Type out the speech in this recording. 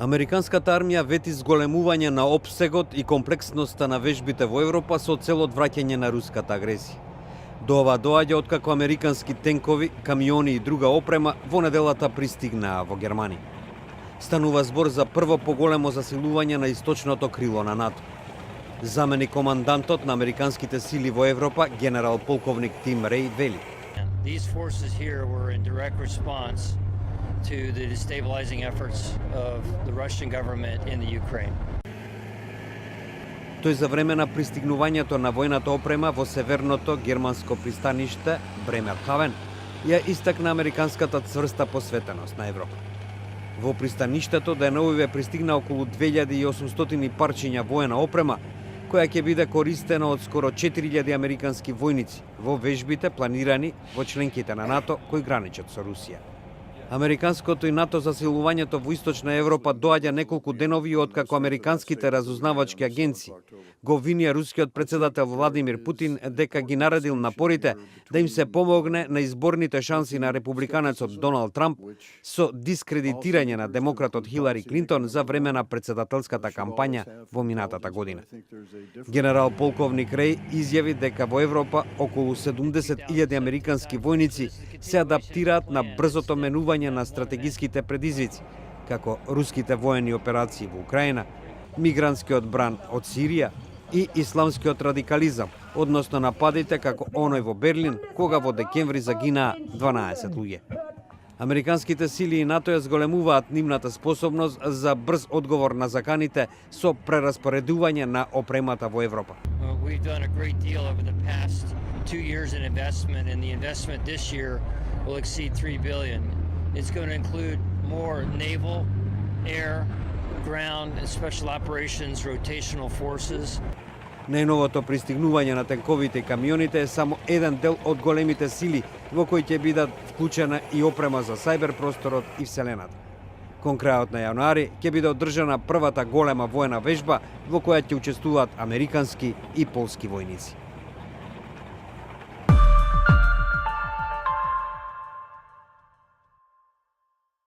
Американската армија вети зголемување на опсегот и комплексноста на вежбите во Европа со цел одвраќање на руската агресија. До ова доаѓа откако американски тенкови, камиони и друга опрема во неделата пристигнаа во Германија. Станува збор за прво поголемо засилување на источното крило на НАТО. Замени командантот на американските сили во Европа, генерал полковник Тим Реј, вели: These forces here were in direct response to the destabilizing efforts of the Russian government in the Ukraine. Тој за време на пристигнувањето на војната опрема во северното германско пристаниште Бремерхавен ја истакна американската цврста посветеност на Европа. Во пристаништето деновиве пристигна околу 2800 парчиња воена опрема, која ќе биде користена од скоро 4000 американски војници во вежбите планирани во членките на НАТО кои граничат со Русија. Американското и НАТО засилувањето во Источна Европа доаѓа неколку денови откако американските разузнавачки агенции го обвинија рускиот председател Владимир Путин дека ги наредил напорите да им се помогне на изборните шанси на републиканецот Доналд Трамп со дискредитирање на демократот Хилари Клинтон за време на председателската кампања во минатата година. Генерал полковник Реј изјави дека во Европа околу 70.000 американски војници се адаптираат на брзото менување на стратегиските предизвици, како руските воени операции во Украина, мигрантскиот бран од Сирија и исламскиот радикализам, односно нападите како оној во Берлин, кога во декември загинаа 12 луѓе. Американските сили и НАТО ја зголемуваат нивната способност за брз одговор на заканите со прераспоредување на опремата во Европа. We've done a great deal over the past 2 years in investment, and the investment this year will exceed $3 billion. It's going to include more naval, air, ground, and special operations rotational forces. Најновото пристигнување на тенковите и камионите е само еден дел од големите сили во кои ќе бидат вклучена и опрема за сајбер просторот и вселената. Кон крајот на јануари ќе биде одржана првата голема воена вежба во која ќе учествуваат американски и полски војници.